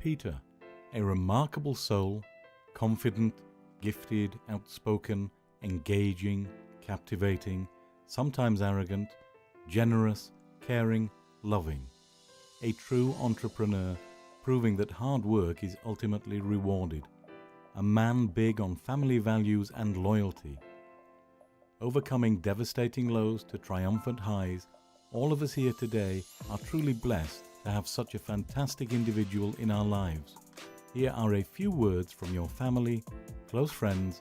Peter, a remarkable soul, confident, gifted, outspoken, engaging, captivating, sometimes arrogant, generous, caring, loving. A true entrepreneur, proving that hard work is ultimately rewarded. A man big on family values and loyalty. Overcoming devastating lows to triumphant highs, all of us here today are truly blessed to have such a fantastic individual in our lives. Here are a few words from your family, close friends,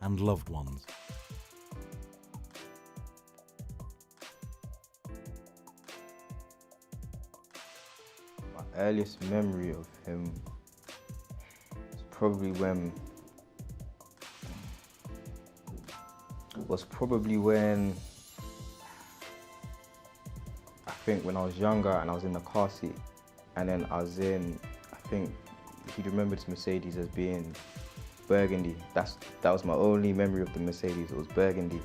and loved ones. My earliest memory of him was probably when I think when I was younger and I was in the car seat, and then I think he'd remember this Mercedes as being burgundy. That was my only memory of the Mercedes. It was burgundy,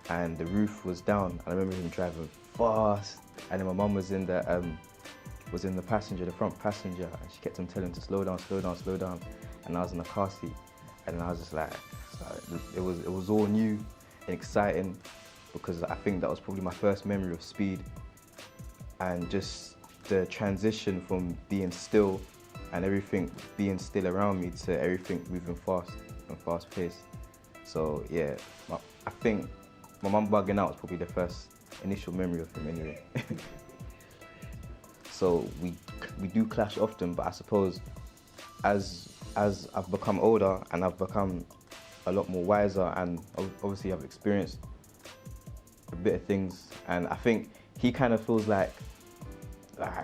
and the roof was down. And I remember him driving fast, and then my mum was in the front passenger, and she kept on telling him to slow down, slow down, slow down. And I was in the car seat, and I was just like, it was all new and exciting, because I think that was probably my first memory of speed, and just the transition from being still and everything being still around me to everything moving fast and fast paced. So yeah, I think my mum bugging out was probably the first initial memory of him anyway. So we do clash often, but I suppose as I've become older and I've become a lot more wiser, and obviously I've experienced a bit of things, and I think he kind of feels like,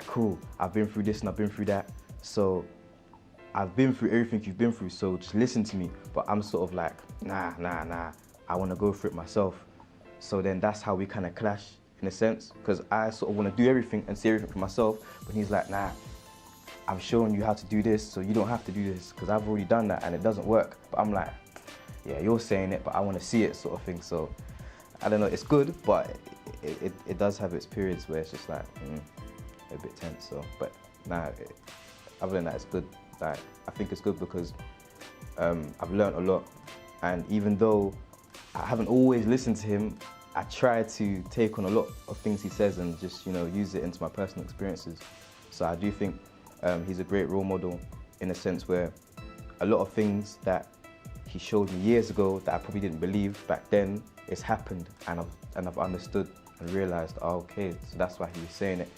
cool, I've been through this and I've been through that, so I've been through everything you've been through, so just listen to me. But I'm sort of like, nah, I want to go through it myself. So then that's how we kind of clash in a sense, because I sort of want to do everything and see everything for myself, but he's like, nah, I'm showing you how to do this, so you don't have to do this, because I've already done that and it doesn't work. But I'm like, yeah, you're saying it, but I want to see it, sort of thing. So I don't know, it's good, but it does have its periods where it's just like a bit tense. So, but nah, other than that, it's good. Like, I think it's good because I've learned a lot, and even though I haven't always listened to him, I try to take on a lot of things he says and just, use it into my personal experiences. So I do think he's a great role model in a sense where a lot of things that he showed me years ago that I probably didn't believe back then, it's happened, and I've understood and realized, oh, okay, so that's why he was saying it.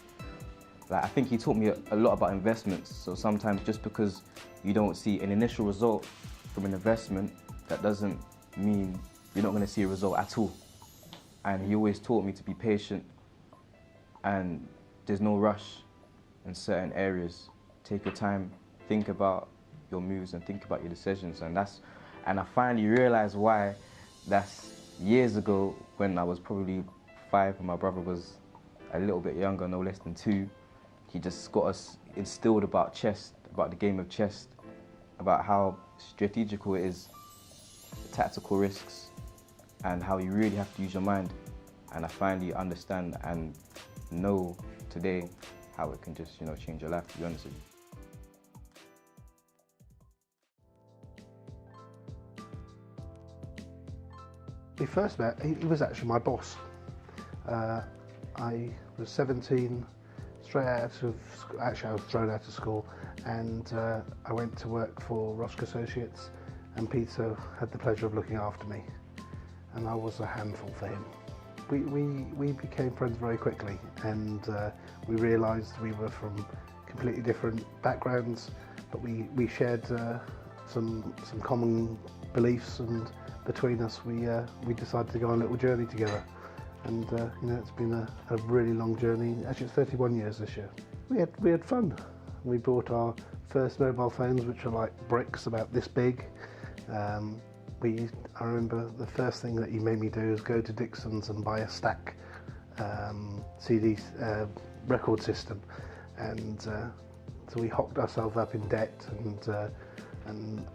Like, I think he taught me a lot about investments. So sometimes just because you don't see an initial result from an investment, that doesn't mean you're not going to see a result at all. And he always taught me to be patient, and there's no rush in certain areas. Take your time, think about your moves and think about your decisions, and I finally realized why. That's years ago when I was probably 5 and my brother was a little bit younger, no less than 2. He just got us instilled about chess, about the game of chess, about how strategical it is, the tactical risks, and how you really have to use your mind. And I finally understand and know today how it can just, change your life, to be honest with you. We first met, he was actually my boss. I was 17, straight out of, actually I was thrown out of school, and I went to work for Rosk Associates, and Peter had the pleasure of looking after me, and I was a handful for him. We became friends very quickly, and we realised we were from completely different backgrounds, but we shared some common beliefs, and between us we decided to go on a little journey together. And it's been a really long journey. Actually, it's 31 years this year. We had fun. We bought our first mobile phones, which are like bricks about this big. I remember the first thing that he made me do is go to Dixon's and buy a stack CD record system, and so we hocked ourselves up in debt and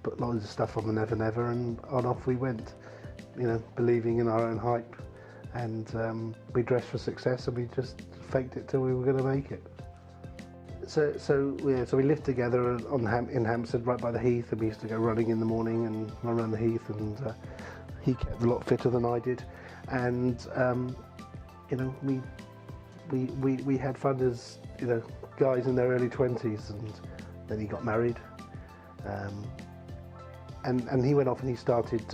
put loads of stuff on the Never Never, and off we went. Believing in our own hype, and we dressed for success, and we just faked it till we were going to make it. So we lived together in Hampstead, right by the Heath, and we used to go running in the morning and run around the Heath, and he kept a lot fitter than I did, and you know, we had fun as, you know, guys in their early 20s, and then he got married, and he went off and he started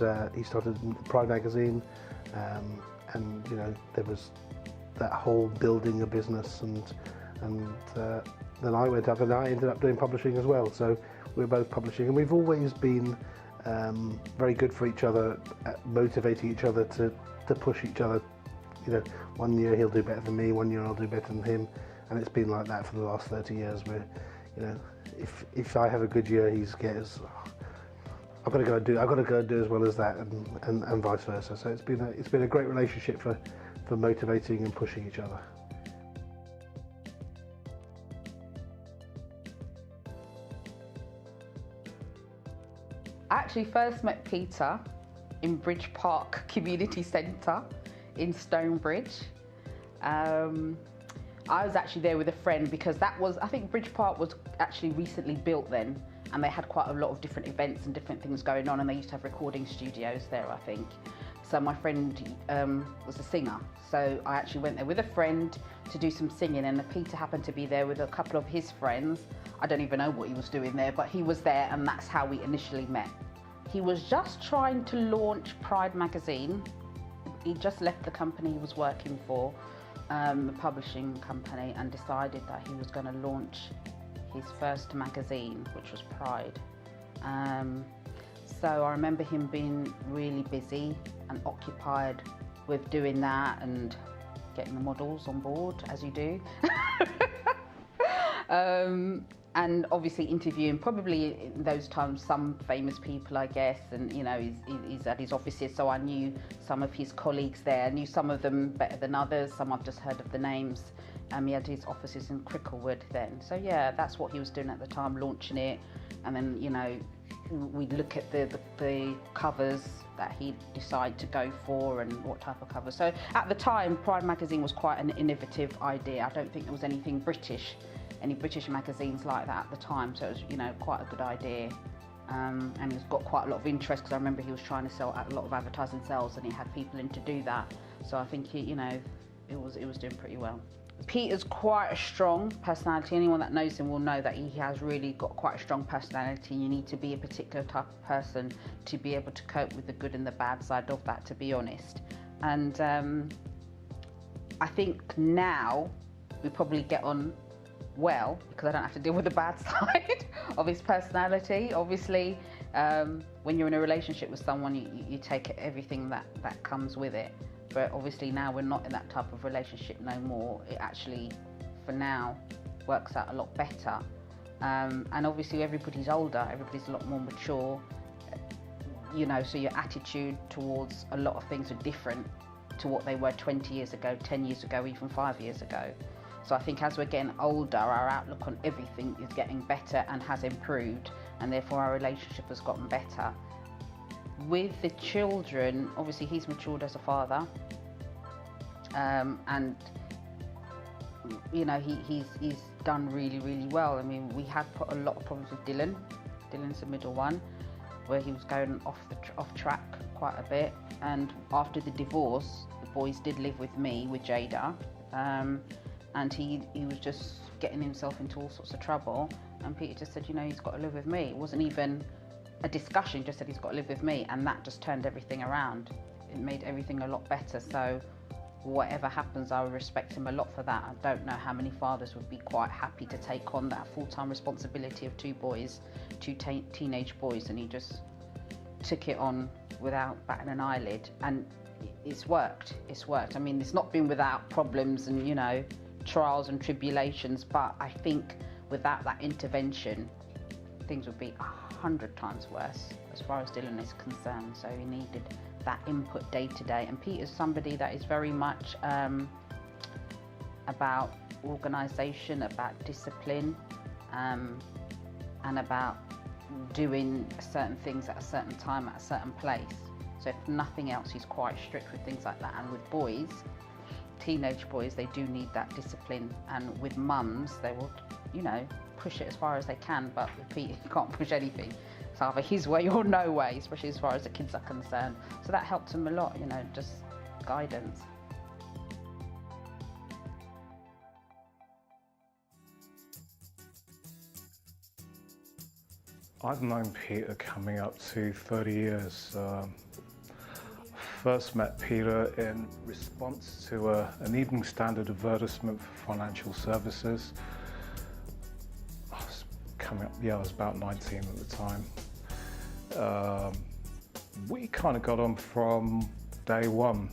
Pride magazine, and you know, there was that whole building a business, and then I went up and I ended up doing publishing as well. So we're both publishing, and we've always been very good for each other, at motivating each other to push each other. You know, one year he'll do better than me, one year I'll do better than him, and it's been like that for the last 30 years. Where, you know, if I have a good year, he gets, I've got to go and do as well as that, and vice versa. So it's been a great relationship for motivating and pushing each other. I actually first met Peter in Bridge Park Community Centre in Stonebridge. I was actually there with a friend because I think Bridge Park was actually recently built then, and they had quite a lot of different events and different things going on, and they used to have recording studios there, I think. So my friend was a singer, so I actually went there with a friend to do some singing, and Peter happened to be there with a couple of his friends. I don't even know what he was doing there, but he was there, and that's how we initially met. He was just trying to launch Pride magazine. He just left the company he was working for, the publishing company, and decided that he was going to launch his first magazine, which was Pride. So I remember him being really busy and occupied with doing that and getting the models on board, as you do. And obviously interviewing probably in those times some famous people, I guess, and you know, he's at his offices, so I knew some of his colleagues there. I knew some of them better than others, some I've just heard of the names. He had his offices in Cricklewood then, so yeah, that's what he was doing at the time, launching it. And then, you know, we'd look at the covers that he'd decide to go for and what type of cover. So at the time, Pride magazine was quite an innovative idea. I don't think there was anything British, any British magazines like that at the time, so it was, you know, quite a good idea. And it's got quite a lot of interest, because I remember he was trying to sell a lot of advertising sales, and he had people in to do that. So I think he, you know, it was doing pretty well. Peter's quite a strong personality. Anyone that knows him will know that he has really got quite a strong personality. You need to be a particular type of person to be able to cope with the good and the bad side of that, to be honest. And I think now we probably get on well, because I don't have to deal with the bad side of his personality. Obviously, when you're in a relationship with someone, you take everything that comes with it. But obviously now we're not in that type of relationship no more. It actually, for now, works out a lot better. And obviously everybody's older, everybody's a lot more mature, you know, so your attitude towards a lot of things are different to what they were 20 years ago, 10 years ago, even 5 years ago. So I think as we're getting older, our outlook on everything is getting better and has improved, and therefore our relationship has gotten better. With the children, obviously he's matured as a father, and you know, he's done really, really well. I mean, we had put a lot of problems with Dylan. Dylan's the middle one, where he was going off track quite a bit. And after the divorce, the boys did live with me, with Jada, and he was just getting himself into all sorts of trouble. And Peter just said, you know, he's got to live with me. It wasn't even a discussion, just said he's got to live with me, and that just turned everything around. It made everything a lot better. So whatever happens, I would respect him a lot for that. I don't know how many fathers would be quite happy to take on that full-time responsibility of two teenage boys, and he just took it on without batting an eyelid, and it's worked. I mean, it's not been without problems and, you know, trials and tribulations, but I think without that intervention, things would be 100 times worse as far as Dylan is concerned. So he needed that input day to day, and Peter's somebody that is very much about organisation, about discipline, and about doing certain things at a certain time at a certain place. So if nothing else, he's quite strict with things like that. And with boys, teenage boys, they do need that discipline, and with mums, they will you know, push it as far as they can, but with Peter, you can't push anything. It's either his way or no way, especially as far as the kids are concerned. So that helped him a lot, you know, just guidance. I've known Peter coming up to 30 years. First met Peter in response to an Evening Standard advertisement for financial services. I was about 19 at the time. We kind of got on from day one.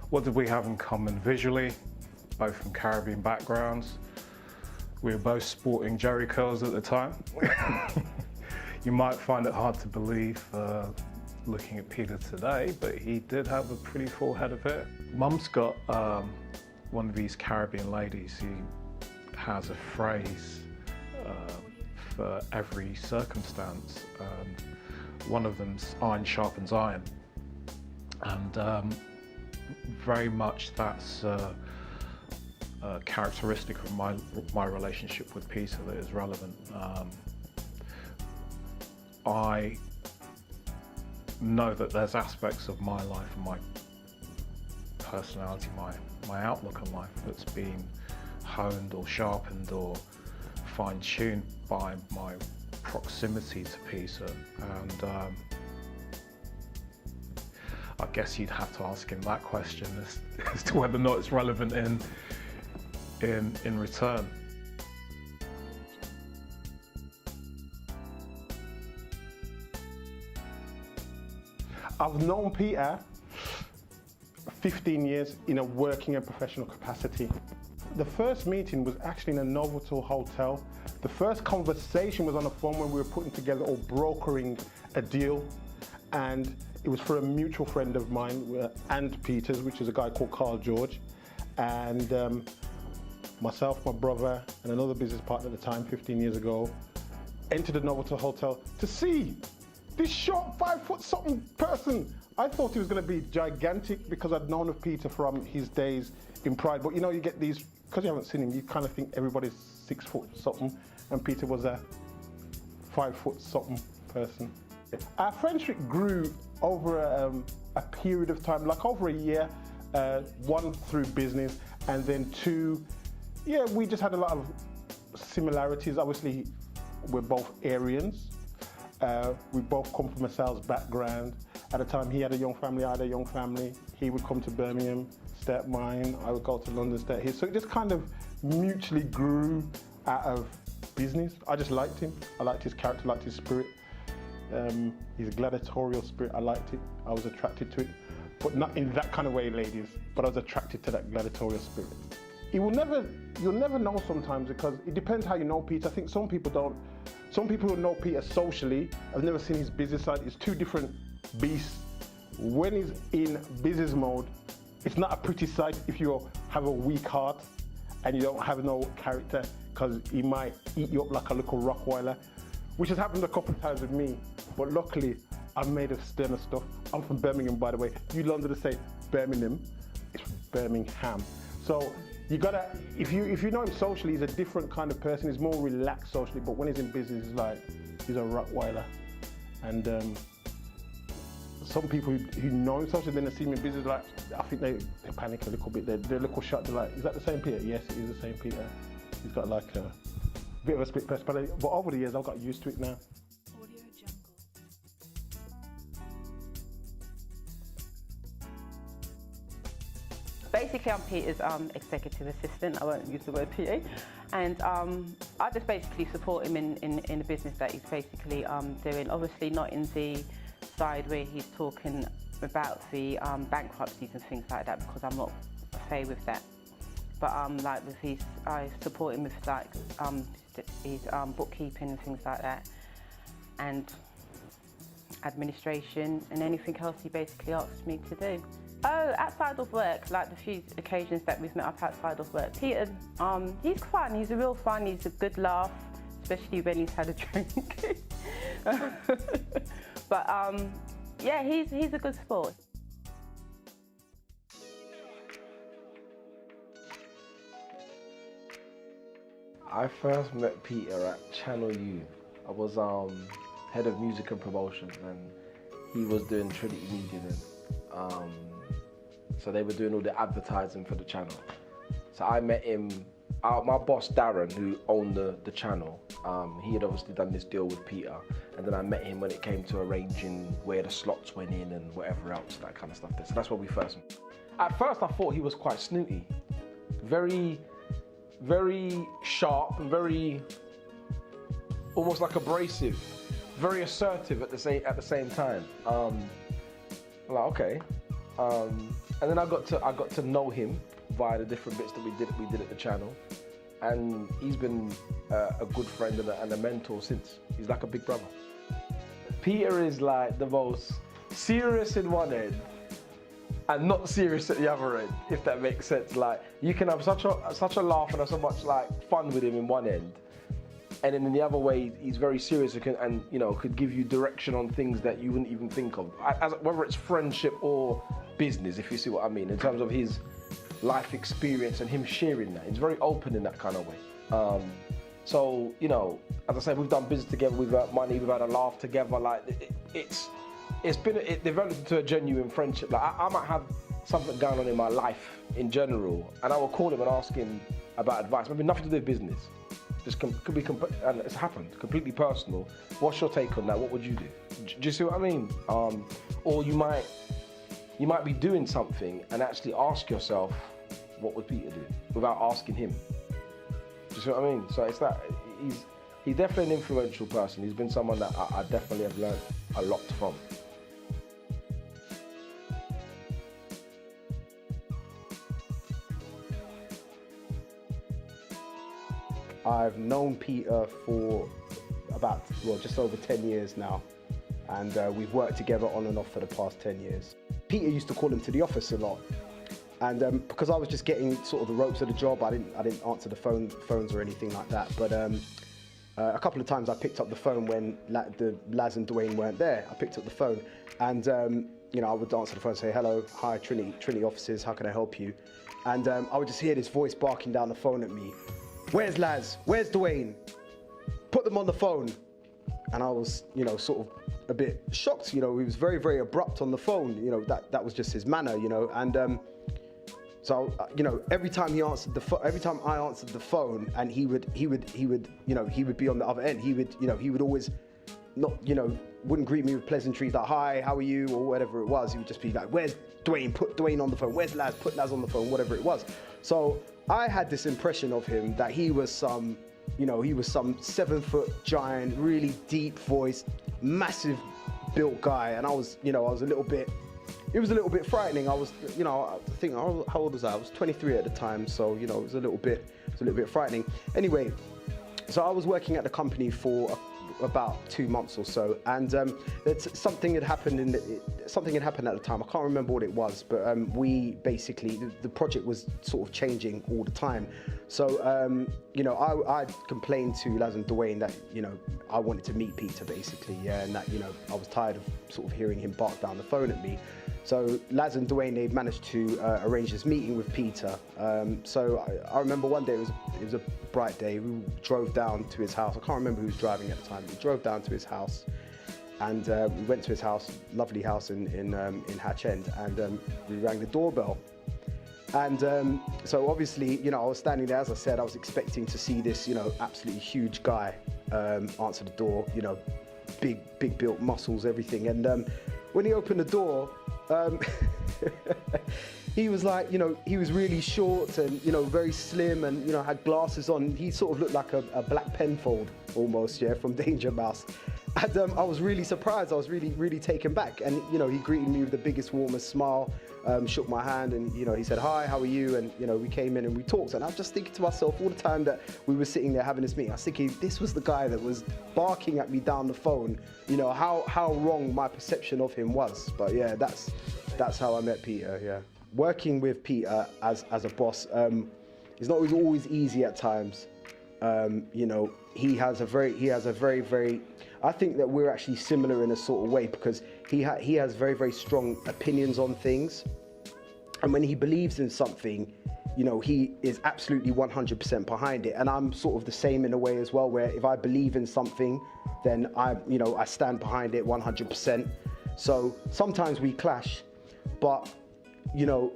What did we have in common visually? Both from Caribbean backgrounds. We were both sporting jerry curls at the time. You might find it hard to believe looking at Peter today, but he did have a pretty full head of hair. Mum's got one of these Caribbean ladies who has a phrase for every circumstance. One of them's iron sharpens iron. And very much that's characteristic of my relationship with Peter that is relevant. I know that there's aspects of my life and my personality, my outlook on life that's been honed or sharpened or fine-tuned by my proximity to Peter, and I guess you'd have to ask him that question as to whether or not it's relevant in return. I've known Peter 15 years in a working and professional capacity. The first meeting was actually in a Novotel hotel. The first conversation was on the phone when we were putting together or brokering a deal, and it was for a mutual friend of mine and Peter's, which is a guy called Carl George, and myself, my brother, and another business partner at the time, 15 years ago, entered the Novotel hotel to see this short 5-foot-something person. I thought he was going to be gigantic because I'd known of Peter from his days in Pride. But you know, you get these, because you haven't seen him, you kind of think everybody's 6-foot-something, and Peter was a 5-foot-something person. Our friendship grew over a period of time, like over a year, one through business, and then two, yeah, we just had a lot of similarities. Obviously, we're both Aryans. We both come from a sales background. At the time, he had a young family, I had a young family. He would come to Birmingham, stay at mine. I would go to London, stay at his. So it just kind of mutually grew out of business. I just liked him. I liked his character, liked his spirit. His gladiatorial spirit, I liked it. I was attracted to it. But not in that kind of way, ladies, but I was attracted to that gladiatorial spirit. You'll never know sometimes, because it depends how you know Peter. I think some people don't. Some people who know Peter socially have never seen his business side. It's two different beasts. When he's in business mode, it's not a pretty sight if you have a weak heart and you don't have no character, because he might eat you up like a little Rottweiler, which has happened a couple of times with me. But luckily, I'm made of sterner stuff. I'm from Birmingham, by the way. You Londoners say Birmingham, it's Birmingham. So you gotta, if you know him socially, he's a different kind of person. He's more relaxed socially, but when he's in business, he's a Rottweiler. And some people who know him socially, then they see him in business, like, I think they panic a little bit. They're a little shocked. They're like, is that the same Peter? Yes, it is the same Peter. He's got like a bit of a split personality. But over the years, I've got used to it now. Basically, I'm Peter's executive assistant. I won't use the word PA. And I just basically support him in the business that he's basically doing. Obviously not in the side where he's talking about the bankruptcies and things like that, because I'm not okay with that. But like with his, I support him with like his bookkeeping and things like that, and administration and anything else he basically asks me to do. Oh, outside of work, like the few occasions that we've met up outside of work, Peter, he's fun, he's a real fun, he's a good laugh, especially when he's had a drink. But yeah, he's a good sport. I first met Peter at Channel U. I was head of music and promotions, and he was doing Trinity Media then. So they were doing all the advertising for the channel. So I met him, my boss Darren, who owned the channel, he had obviously done this deal with Peter, and then I met him when it came to arranging where the slots went in and whatever else, that kind of stuff. So that's where we first met. At first I thought he was quite snooty, very, very sharp and very, almost like abrasive, very assertive at the same time. I'm like, okay. And then I got to know him via the different bits that we did at the channel, and he's been a good friend and a mentor since. He's like a big brother. Peter is like the most serious in one end and not serious at the other end, if that makes sense. Like, you can have such a laugh and have so much like fun with him in one end, and then in the other way he's very serious and you know, could give you direction on things that you wouldn't even think of, whether it's friendship or business, if you see what I mean, in terms of his life experience and him sharing that. He's very open in that kind of way. So, you know, as I say, we've done business together, we've had money, we've had a laugh together. Like, it developed into a genuine friendship. Like, I might have something going on in my life in general, and I will call him and ask him about advice. Maybe nothing to do with business. Just could be, and it's happened, completely personal. What's your take on that? What would you do? Do you see what I mean? Or you might be doing something and actually ask yourself, what would Peter do, without asking him? Do you see what I mean? So it's that, he's definitely an influential person. He's been someone that I definitely have learned a lot from. I've known Peter for about, well, just over 10 years now, and we've worked together on and off for the past 10 years. Peter used to call him to the office a lot, and because I was just getting sort of the ropes of the job, I didn't answer the phones or anything like that. But a couple of times I picked up the phone when the Laz and Dwayne weren't there. I picked up the phone, and you know, I would answer the phone and say, "Hello, hi, Trinity offices, how can I help you?" And I would just hear this voice barking down the phone at me. "Where's Laz? Where's Dwayne? Put them on the phone." And I was, you know, sort of a bit shocked. You know, he was very, very abrupt on the phone. You know, that was just his manner. You know, and so you know, every time I answered the phone, and he would, you know, he would be on the other end. He would always not, you know, wouldn't greet me with pleasantries like "Hi, how are you?" or whatever it was. He would just be like, "Where's Dwayne? Put Dwayne on the phone. Where's Laz? Put Laz on the phone." Whatever it was. So I had this impression of him that he was some 7-foot giant, really deep voiced, massive built guy, and I was a little bit. It was a little bit frightening. I was, you know, I think, how old was I? I was 23 at the time, so you know, it was a little bit frightening. Anyway, so I was working at the company for about 2 months or so, and something had happened at the time. I can't remember what it was, but we basically, the project was sort of changing all the time. So you know, I complained to Laz and Dwayne that, you know, I wanted to meet Peter basically, yeah, and that, you know, I was tired of sort of hearing him bark down the phone at me. So Laz and Dwayne, they managed to arrange this meeting with Peter. So I remember one day, it was a bright day, we drove down to his house. I can't remember who was driving at the time. We drove down to his house, and we went to his house, lovely house in Hatch End, and we rang the doorbell. And so obviously, you know, I was standing there, as I said, I was expecting to see this, you know, absolutely huge guy answer the door, you know, big built muscles, everything. And when he opened the door, he was like, you know, he was really short and, you know, very slim, and, you know, had glasses on. He sort of looked like a Black Penfold almost, yeah, from Danger Mouse. And I was really surprised. I was really taken back. And, you know, he greeted me with the biggest, warmest smile, shook my hand, and, you know, he said, "Hi, how are you?" And, you know, we came in and we talked. And I was just thinking to myself all the time that we were sitting there having this meeting, I was thinking, this was the guy that was barking at me down the phone. You know, how wrong my perception of him was. But yeah, that's how I met Peter, yeah. Working with Peter as a boss is not always easy at times. You know, he has a very, I think that we're actually similar in a sort of way, because he has very, very strong opinions on things. And when he believes in something, you know, he is absolutely 100% behind it. And I'm sort of the same in a way as well, where if I believe in something, then I stand behind it 100%. So sometimes we clash, but, you know,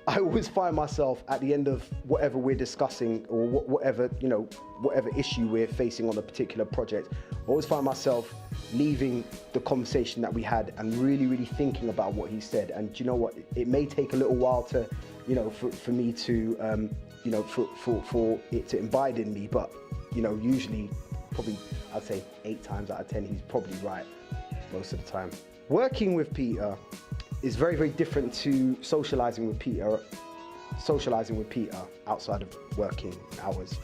I always find myself at the end of whatever we're discussing or whatever issue we're facing on a particular project, I always find myself leaving the conversation that we had and really, really thinking about what he said. And do you know what? It may take a little while to, you know, for me to, you know, for it to imbibe in me, but, you know, usually probably I'd say 8 times out of 10, he's probably right most of the time. Working with Peter is very, very different to socializing with Peter outside of working hours.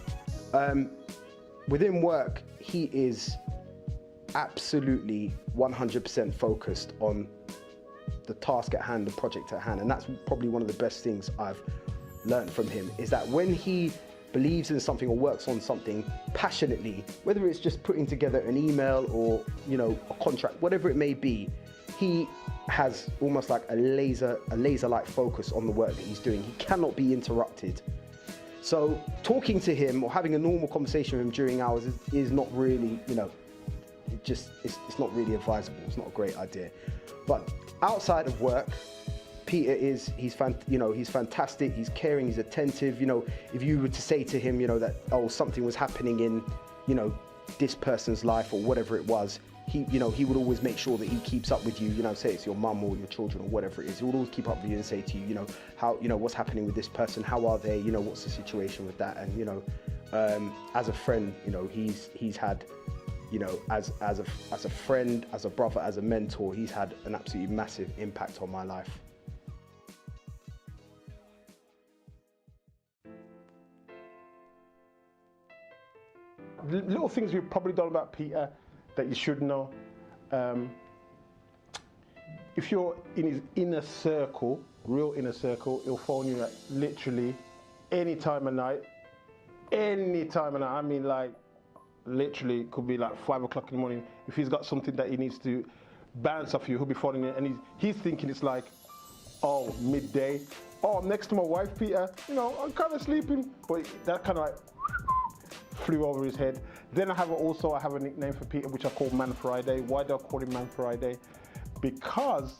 Within work, he is absolutely 100% focused on the task at hand, the project at hand, and that's probably one of the best things I've learned from him, is that when he believes in something or works on something passionately, whether it's just putting together an email or, you know, a contract, whatever it may be, he has almost like a laser-like focus on the work that he's doing. He cannot be interrupted. So talking to him or having a normal conversation with him during hours is not really, you know, it's not really advisable. It's not a great idea. But outside of work, Peter he's fantastic. He's caring. He's attentive. You know, if you were to say to him, you know, that something was happening in, you know, this person's life or whatever it was, he would always make sure that he keeps up with you. You know, say it's your mum or your children or whatever it is. He would always keep up with you and say to you, you know, how, you know, what's happening with this person? How are they? You know, what's the situation with that? And, you know, as a friend, you know, he's had, you know, as a friend, as a brother, as a mentor, he's had an absolutely massive impact on my life. Little things we've probably done about Peter that you should know. If you're in his inner circle, real inner circle, he'll phone you at literally any time of night. Any time of night. I mean, like, literally, it could be like 5 o'clock in the morning. If he's got something that he needs to bounce off you, he'll be phoning you, and he's thinking it's like, oh, midday. Oh, I'm next to my wife, Peter. You know, I'm kind of sleeping, but that kind of like flew over his head. Then I have a nickname for Peter, which I call Man Friday. Why do I call him Man Friday? Because,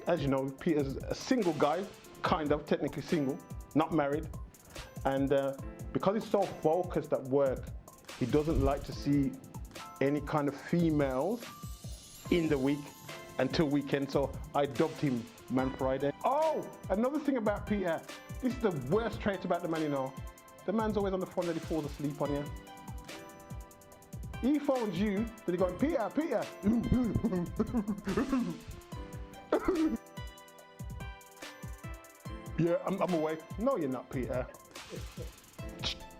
as you know, Peter's a single guy, kind of, technically single, not married. And because he's so focused at work, he doesn't like to see any kind of females in the week until weekend. So I dubbed him Man Friday. Oh, another thing about Peter, this is the worst trait about the man, you know. The man's always on the phone that he falls asleep on you. He phones you, then he's going, Peter, Peter. Yeah, I'm awake. No, you're not, Peter.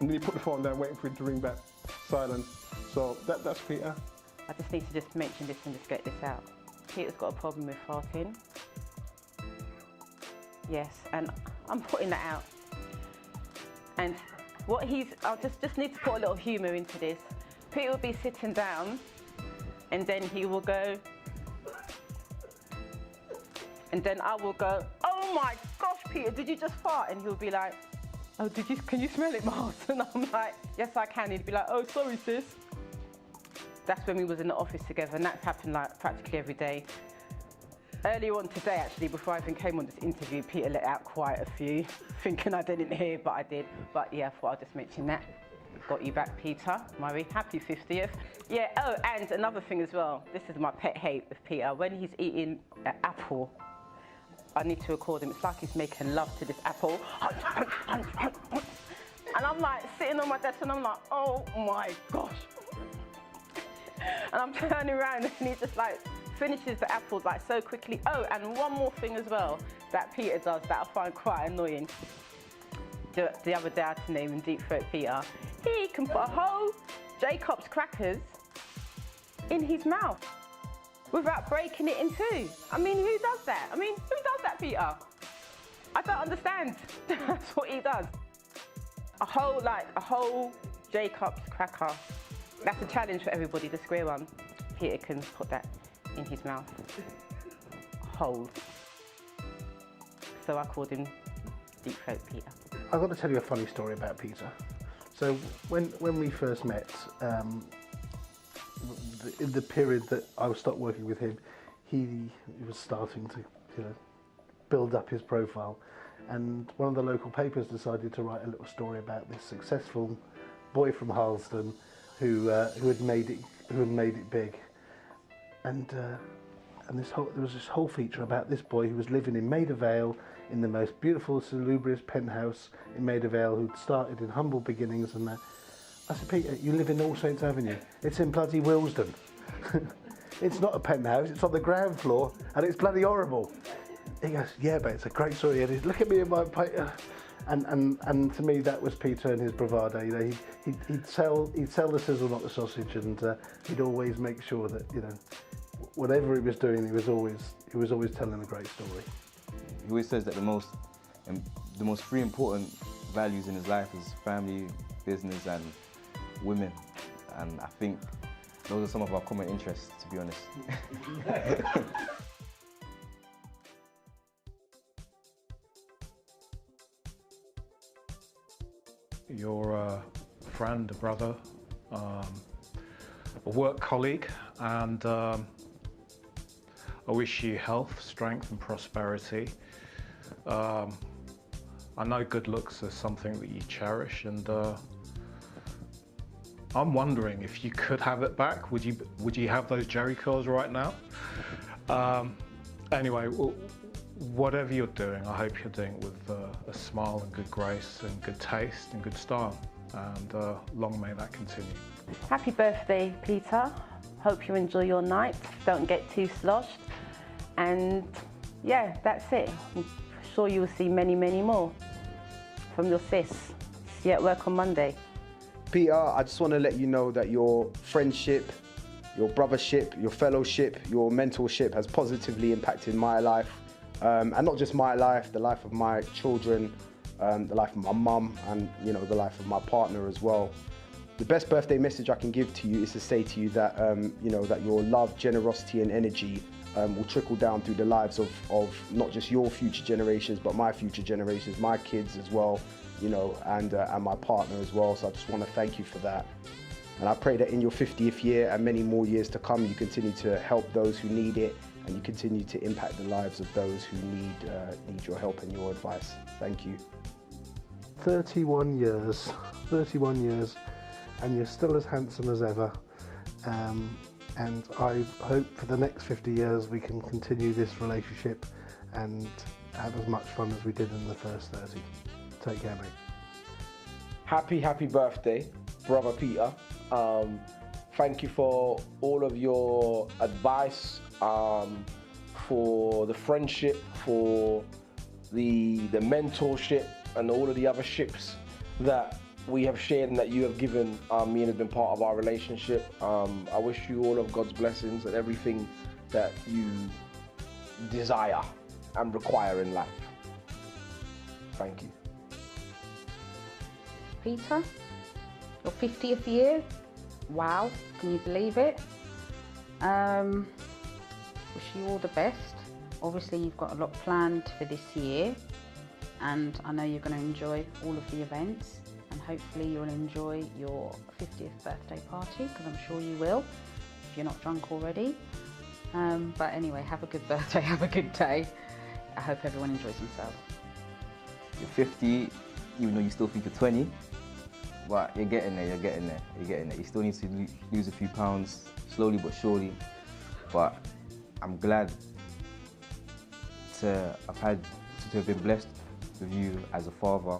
And then you put the phone down, waiting for him to ring back. Silence. So that's Peter. I just need to just mention this and just get this out. Peter's got a problem with farting. Yes, and I'm putting that out. And what I just need to put a little humour into this. Peter will be sitting down, and then he will go, and then I will go, oh my gosh, Peter, did you just fart? And he'll be like, oh, can you smell it, Miles? And I'm like, yes, I can. He'd be like, oh, sorry, sis. That's when we was in the office together, and that's happened like practically every day. Earlier on today, actually, before I even came on this interview, Peter let out quite a few, thinking I didn't hear, but I did. But yeah, I thought I'd just mention that. Got you back, Peter. Murray, happy 50th. Yeah, oh, and another thing as well. This is my pet hate with Peter. When he's eating an apple, I need to record him. It's like he's making love to this apple. And I'm like sitting on my desk and I'm like, oh my gosh. And I'm turning around and he just like finishes the apples like so quickly. Oh, and one more thing as well that Peter does that I find quite annoying. The other day I had to name him Deep Throat Peter. He can put a whole Jacob's crackers in his mouth without breaking it in two. I mean, who does that? I mean, who does that, Peter? I don't understand. That's what he does. A whole Jacob's cracker. That's a challenge for everybody, the square one. Peter can put that in his mouth. Whole. So I called him Deep Throat Peter. I've got to tell you a funny story about Peter. So when we first met, in the period that I stopped working with him, he was starting to, build up his profile, and one of the local papers decided to write a little story about this successful boy from Harlesden who had made it big, and there was this whole feature about this boy who was living in Maida Vale in the most beautiful, salubrious penthouse in Maida Vale, who'd started in humble beginnings. And I said, Peter, you live in All Saints Avenue. It's in bloody Willesden. It's not a penthouse, it's on the ground floor, and it's bloody horrible. He goes, yeah, but it's a great story. And he'd look at me in my paper, and to me that was Peter and his bravado. He'd sell the sizzle, not the sausage, and he'd always make sure that whatever he was doing, he was always telling a great story. He always says that the most three important values in his life is family, business, and women. And I think those are some of our common interests, to be honest. You're a friend, a brother, a work colleague, and I wish you health, strength and prosperity. I know good looks is something that you cherish, and I'm wondering if you could have it back, would you have those Jerry curls right now? Anyway, whatever you're doing, I hope you're doing it with a smile and good grace and good taste and good style, and long may that continue. Happy birthday, Peter. Hope you enjoy your night. Don't get too sloshed. And yeah, that's it. I'm sure you will see many, many more from your sis. See you at work on Monday. Peter, I just want to let you know that your friendship, your brothership, your fellowship, your mentorship has positively impacted my life. And not just my life, the life of my children, the life of my mum, and the life of my partner as well. The best birthday message I can give to you is to say to you that that your love, generosity, and energy will trickle down through the lives of not just your future generations, but my future generations, my kids as well, and my partner as well. So I just want to thank you for that. And I pray that in your 50th year and many more years to come, you continue to help those who need it, and you continue to impact the lives of those who need your help and your advice. Thank you. 31 years, and you're still as handsome as ever. And I hope for the next 50 years we can continue this relationship and have as much fun as we did in the first 30. Take care, mate. Happy birthday, brother Peter. Thank you for all of your advice, for the friendship, for the mentorship, and all of the other ships that we have shared and that you have given me and has been part of our relationship. I wish you all of God's blessings and everything that you desire and require in life. Thank you. Peter, your 50th year. Wow, can you believe it? Wish you all the best. Obviously you've got a lot planned for this year, and I know you're going to enjoy all of the events, and hopefully you'll enjoy your 50th birthday party, because I'm sure you will if you're not drunk already. But anyway, have a good birthday, have a good day. I hope everyone enjoys themselves. You're 50, even though you still think you're 20, but you're getting there, you're getting there. You still need to lose a few pounds, slowly but surely. But I'm glad to have been blessed with you as a father.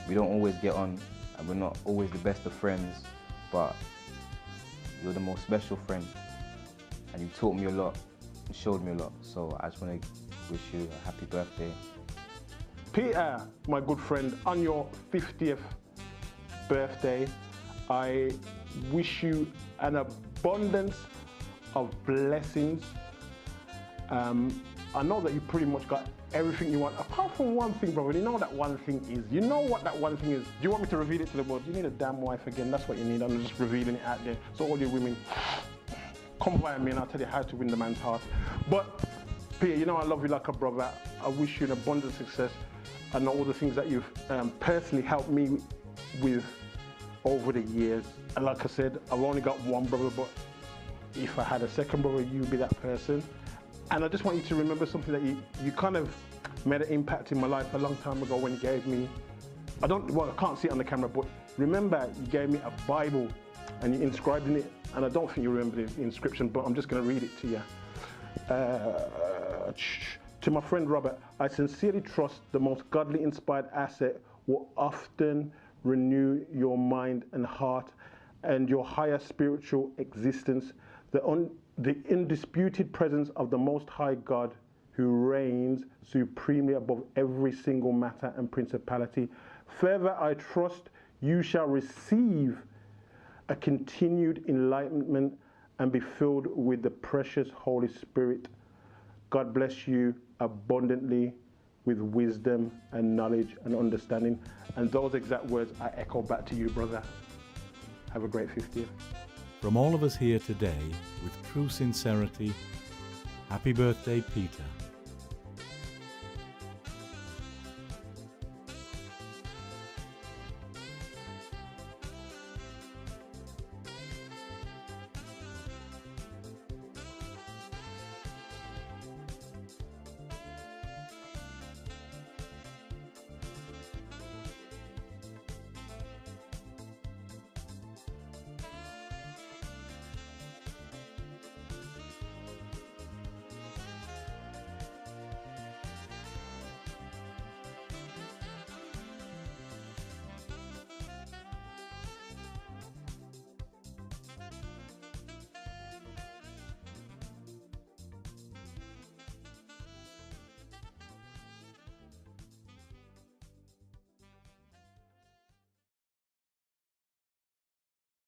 We don't always get on, and we're not always the best of friends, but you're the most special friend, and you taught me a lot and showed me a lot. So I just want to wish you a happy birthday. Peter, my good friend, on your 50th birthday, I wish you an abundance of blessings. I know that you pretty much got everything you want, apart from one thing, brother. You know what that one thing is? You know what that one thing is? Do you want me to reveal it to the world? You need a damn wife again. That's what you need. I'm just revealing it out there. So all you women, come via me and I'll tell you how to win the man's heart. But Peter, you know I love you like a brother. I wish you an abundant success. and all the things that you've personally helped me with over the years. And like I said, I've only got one brother, but if I had a second brother, you'd be that person. And I just want you to remember something that you kind of made an impact in my life a long time ago when you gave me, I can't see it on the camera, but remember you gave me a Bible and you inscribed in it, and I don't think you remember the inscription, but I'm just going to read it to you. To my friend Robert, I sincerely trust the most godly inspired asset will often renew your mind and heart and your higher spiritual existence, the undisputed presence of the Most High God who reigns supremely above every single matter and principality. Further, I trust you shall receive a continued enlightenment and be filled with the precious Holy Spirit. God bless you abundantly with wisdom and knowledge and understanding. And those exact words I echo back to you, brother. Have a great 50th. From all of us here today, with true sincerity, happy birthday, Peter.